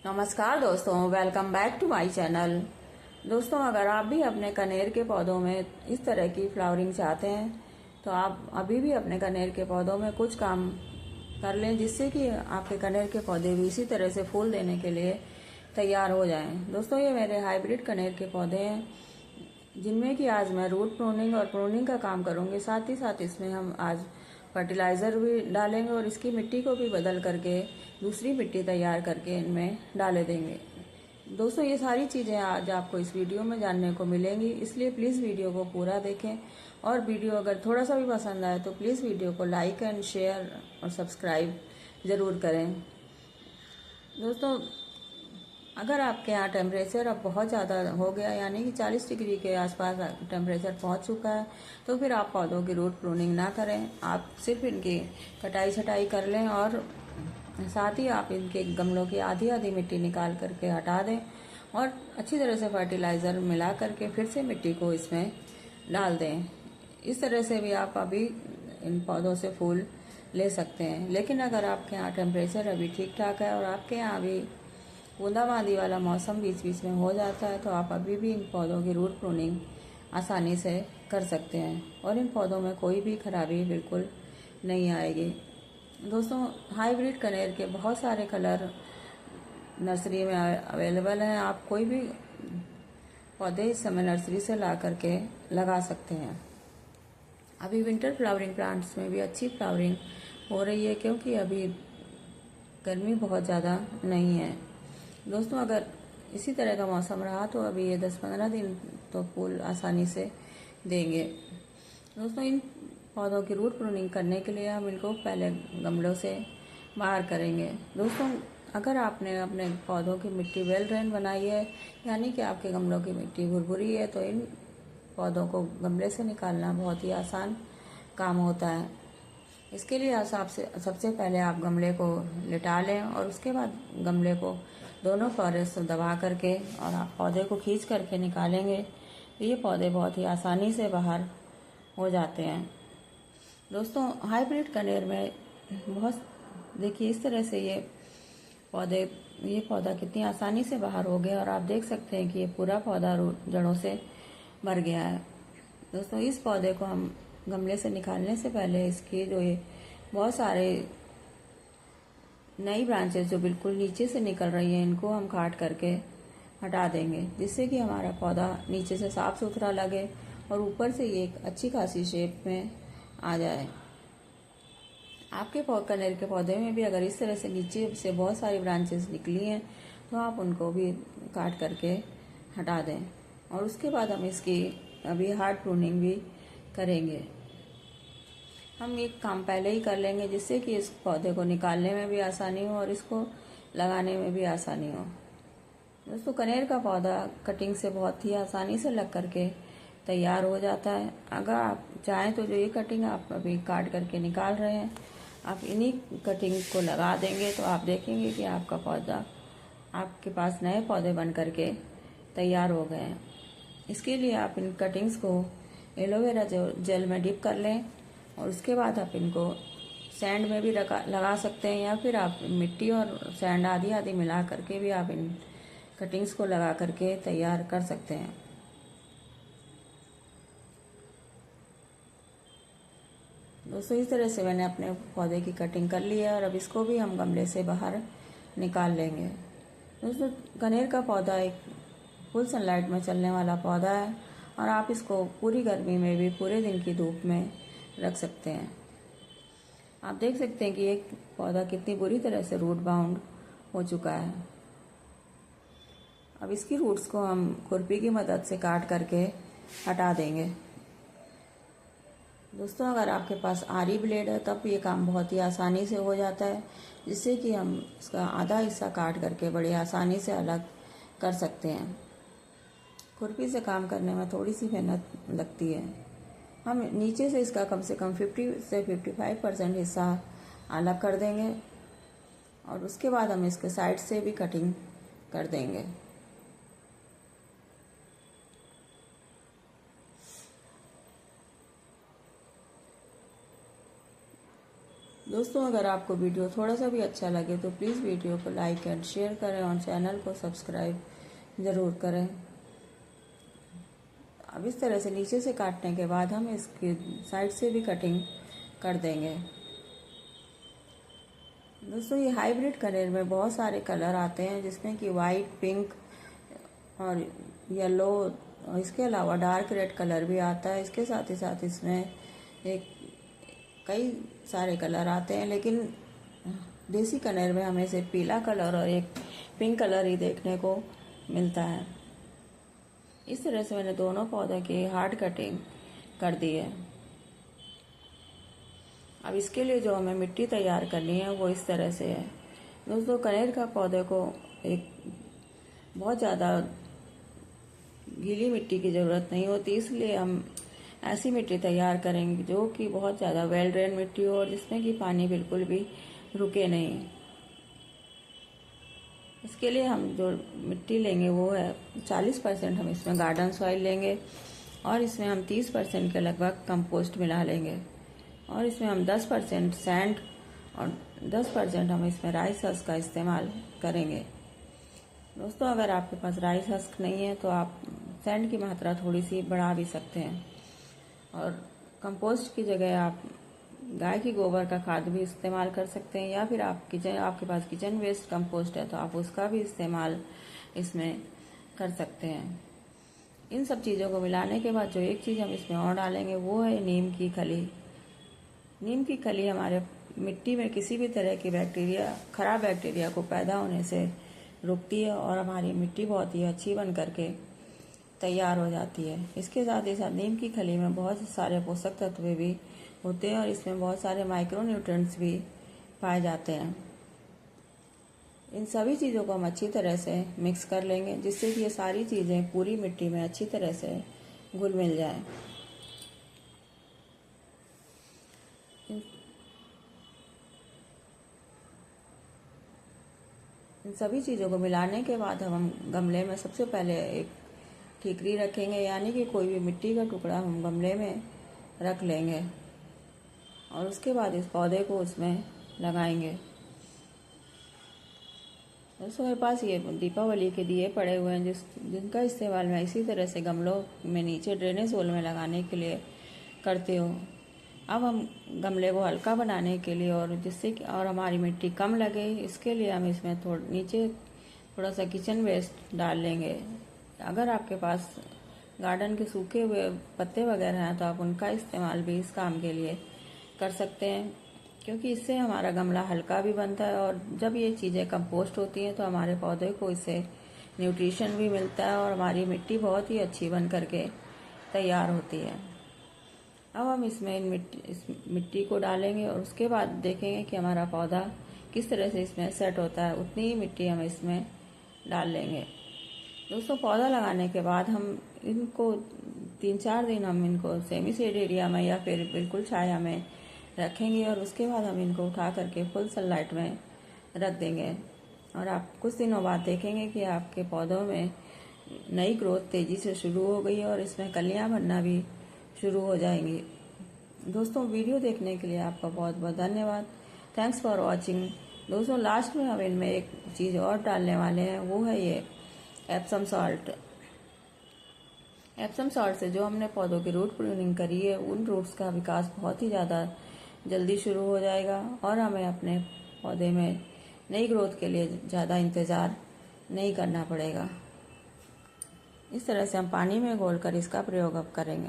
नमस्कार दोस्तों, welcome back to my channel. दोस्तों, अगर आप भी अपने कनेर के पौधों में इस तरह की फ्लावरिंग चाहते हैं तो आप अभी भी अपने कनेर के पौधों में कुछ काम कर लें, जिससे कि आपके कनेर के पौधे भी इसी तरह से फूल देने के लिए तैयार हो जाएं। दोस्तों, ये मेरे हाइब्रिड कनेर के पौधे हैं, जिनमें कि आज मैं रूट प्रूनिंग और प्रूनिंग का काम करूंगी। साथ ही साथ इसमें हम आज फर्टिलाइज़र भी डालेंगे और इसकी मिट्टी को भी बदल करके दूसरी मिट्टी तैयार करके इनमें डाले देंगे। दोस्तों, ये सारी चीज़ें आज आपको इस वीडियो में जानने को मिलेंगी, इसलिए प्लीज़ वीडियो को पूरा देखें। और वीडियो अगर थोड़ा सा भी पसंद आए तो प्लीज़ वीडियो को लाइक एंड शेयर और सब्सक्राइब ज़रूर करें। दोस्तों, अगर आपके यहाँ टेम्परेचर अब बहुत ज़्यादा हो गया, यानी कि 40 डिग्री के आसपास टेम्परेचर पहुँच चुका है, तो फिर आप पौधों की रूट प्रूनिंग ना करें। आप सिर्फ इनकी कटाई छटाई कर लें और साथ ही आप इनके गमलों की आधी आधी मिट्टी निकाल करके हटा दें और अच्छी तरह से फर्टिलाइज़र मिला करके फिर से मिट्टी को इसमें डाल दें। इस तरह से भी आप अभी इन पौधों से फूल ले सकते हैं। लेकिन अगर आपके यहाँ टेम्परेचर अभी ठीक ठाक है और आपके यहाँ अभी बूंदाबांदी वाला मौसम बीच बीच में हो जाता है, तो आप अभी भी इन पौधों की रूट प्रूनिंग आसानी से कर सकते हैं और इन पौधों में कोई भी खराबी बिल्कुल नहीं आएगी। दोस्तों, हाइब्रिड कनेर के बहुत सारे कलर नर्सरी में अवेलेबल हैं। आप कोई भी पौधे इस समय नर्सरी से ला करके लगा सकते हैं। अभी विंटर फ्लावरिंग प्लांट्स में भी अच्छी फ्लावरिंग हो रही है, क्योंकि अभी गर्मी बहुत ज़्यादा नहीं है। दोस्तों, अगर इसी तरह का मौसम रहा तो अभी ये 10-15 दिन तो फूल आसानी से देंगे। दोस्तों, इन पौधों की रूट प्रूनिंग करने के लिए हम इनको पहले गमलों से बाहर करेंगे। दोस्तों, अगर आपने अपने पौधों की मिट्टी वेल ड्रेन बनाई है, यानी कि आपके गमलों की मिट्टी भुरभुरी है, तो इन पौधों को गमले से निकालना बहुत ही आसान काम होता है। इसके लिए सबसे पहले आप गमले को लिटा लें और उसके बाद गमले को दोनों पैरों से दबा करके और आप पौधे को खींच करके निकालेंगे तो ये पौधे बहुत ही आसानी से बाहर हो जाते हैं। दोस्तों, हाइब्रिड कनेर में बहुत देखिए इस तरह से ये पौधा कितनी आसानी से बाहर हो गया और आप देख सकते हैं कि ये पूरा पौधा जड़ों से भर गया है। दोस्तों, इस पौधे को हम गमले से निकालने से पहले इसकी जो ये बहुत सारे नई ब्रांचेस जो बिल्कुल नीचे से निकल रही हैं, इनको हम काट करके हटा देंगे, जिससे कि हमारा पौधा नीचे से साफ सुथरा लगे और ऊपर से ये एक अच्छी खासी शेप में आ जाए। आपके कनेर के पौधे में भी अगर इस तरह से नीचे से बहुत सारी ब्रांचेस निकली हैं तो आप उनको भी काट करके हटा दें और उसके बाद हम इसकी अभी हार्ड प्रूनिंग भी करेंगे। हम एक काम पहले ही कर लेंगे, जिससे कि इस पौधे को निकालने में भी आसानी हो और इसको लगाने में भी आसानी हो। दोस्तों, कनेर का पौधा कटिंग से बहुत ही आसानी से लग करके तैयार हो जाता है। अगर आप चाहें तो जो ये कटिंग आप अभी काट करके निकाल रहे हैं, आप इन्हीं कटिंग को लगा देंगे तो आप देखेंगे कि आपका पौधा आपके पास नए पौधे बन करके तैयार हो गए हैं। इसके लिए आप इन कटिंग्स को एलोवेरा जेल में डिप कर लें और उसके बाद आप इनको सैंड में भी लगा सकते हैं, या फिर आप मिट्टी और सैंड आधी आधी मिला करके भी आप इन कटिंग्स को लगा करके तैयार कर सकते हैं। दोस्तों, इस तरह से मैंने अपने पौधे की कटिंग कर ली है और अब इसको भी हम गमले से बाहर निकाल लेंगे। दोस्तों, कनेर का पौधा एक फुल सनलाइट में चलने वाला पौधा है और आप इसको पूरी गर्मी में भी पूरे दिन की धूप में रख सकते हैं। आप देख सकते हैं कि एक पौधा कितनी बुरी तरह से रूट बाउंड हो चुका है। अब इसकी रूट्स को हम खुरपी की मदद से काट करके हटा देंगे। दोस्तों, अगर आपके पास आरी ब्लेड है तब ये काम बहुत ही आसानी से हो जाता है, जिससे कि हम इसका आधा हिस्सा काट करके बड़ी आसानी से अलग कर सकते हैं। खुरपी से काम करने में थोड़ी सी मेहनत लगती है। हम नीचे से इसका कम से कम 50 से 55% हिस्सा अलग कर देंगे और उसके बाद हम इसके साइड से भी कटिंग कर देंगे। दोस्तों अगर आपको वीडियो थोड़ा सा भी अच्छा लगे तो प्लीज़ वीडियो को लाइक एंड शेयर करें और चैनल को सब्सक्राइब ज़रूर करें। अब इस तरह से नीचे से काटने के बाद हम इसकी साइड से भी कटिंग कर देंगे। दोस्तों ये हाइब्रिड कलर में बहुत सारे कलर आते हैं, जिसमें कि वाइट, पिंक और येलो, और इसके अलावा डार्क रेड कलर भी आता है। इसके साथ ही साथ इसमें एक कई सारे कलर आते हैं, लेकिन देसी कलर में हमें सिर्फ पीला कलर और एक पिंक कलर ही देखने को मिलता है। इस तरह से मैंने दोनों पौधे की हार्ड कटिंग कर दी है। अब इसके लिए जो हमें मिट्टी तैयार करनी है वो इस तरह से है। दोस्तों कनेर का पौधे को एक बहुत ज़्यादा गीली मिट्टी की ज़रूरत नहीं होती, इसलिए हम ऐसी मिट्टी तैयार करेंगे जो कि बहुत ज़्यादा वेल ड्रेन मिट्टी हो और जिसमें कि पानी बिल्कुल भी रुके नहीं। इसके लिए हम जो मिट्टी लेंगे वो है 40% हम इसमें गार्डन सॉइल लेंगे और इसमें हम 30% के लगभग कंपोस्ट मिला लेंगे और इसमें हम 10% सैंड और 10% हम इसमें राइस हस्क का इस्तेमाल करेंगे। दोस्तों अगर आपके पास राइस हस्क नहीं है तो आप सैंड की मात्रा थोड़ी सी बढ़ा भी सकते हैं और कंपोस्ट की जगह आप गाय की गोबर का खाद भी इस्तेमाल कर सकते हैं, या फिर आपके पास किचन वेस्ट कंपोस्ट है तो आप उसका भी इस्तेमाल इसमें कर सकते हैं। इन सब चीज़ों को मिलाने के बाद जो एक चीज़ हम इसमें और डालेंगे वो है नीम की खली। नीम की खली हमारे मिट्टी में किसी भी तरह की खराब बैक्टीरिया को पैदा होने से रुकती है और हमारी मिट्टी बहुत ही अच्छी बन करके तैयार हो जाती है। इसके साथ ही साथ नीम की खली में बहुत सारे पोषक तत्व भी होते हैं और इसमें बहुत सारे माइक्रो न्यूट्रिएंट्स भी पाए जाते हैं। इन सभी चीज़ों को हम अच्छी तरह से मिक्स कर लेंगे, जिससे कि ये सारी चीज़ें पूरी मिट्टी में अच्छी तरह से घुल मिल जाए। इन सभी चीज़ों को मिलाने के बाद हम गमले में सबसे पहले एक ठीकरी रखेंगे, यानी कि कोई भी मिट्टी का टुकड़ा हम गमले में रख लेंगे और उसके बाद इस पौधे को उसमें लगाएंगे। दोस्तों मेरे पास ये दीपावली के दिए पड़े हुए हैं जिनका इस्तेमाल मैं इसी तरह से गमलों में नीचे ड्रेनेज होल में लगाने के लिए करती हूँ। अब हम गमले को हल्का बनाने के लिए और जिससे कि और हमारी मिट्टी कम लगे, इसके लिए हम इसमें नीचे थोड़ा सा किचन वेस्ट डाल लेंगे। अगर आपके पास गार्डन के सूखे हुए पत्ते वगैरह हैं तो आप उनका इस्तेमाल भी इस काम के लिए कर सकते हैं, क्योंकि इससे हमारा गमला हल्का भी बनता है और जब ये चीज़ें कंपोस्ट होती हैं तो हमारे पौधे को इससे न्यूट्रिशन भी मिलता है और हमारी मिट्टी बहुत ही अच्छी बन करके तैयार होती है। अब हम इसमें इस मिट्टी को डालेंगे और उसके बाद देखेंगे कि हमारा पौधा किस तरह से इसमें सेट होता है। उतनी ही मिट्टी हम इसमें डाल लेंगे। दोस्तों पौधा लगाने के बाद हम इनको 3-4 दिन हम इनको सेमी शेड एरिया में या फिर बिल्कुल छाया में रखेंगे और उसके बाद हम इनको उठा करके फुल सनलाइट में रख देंगे और आप कुछ दिनों बाद देखेंगे कि आपके पौधों में नई ग्रोथ तेज़ी से शुरू हो गई है और इसमें कलियां बनना भी शुरू हो जाएंगी। दोस्तों वीडियो देखने के लिए आपका बहुत बहुत धन्यवाद। Thanks for watching. दोस्तों लास्ट में हम इनमें एक चीज़ और डालने वाले हैं, वो है ये एप्सम सॉल्ट। एप्सम सॉल्ट से जो हमने पौधों की रूट प्रूनिंग करी है उन रूट्स का विकास बहुत ही ज़्यादा जल्दी शुरू हो जाएगा और हमें अपने पौधे में नई ग्रोथ के लिए ज़्यादा इंतज़ार नहीं करना पड़ेगा। इस तरह से हम पानी में घोलकर इसका प्रयोग अब करेंगे।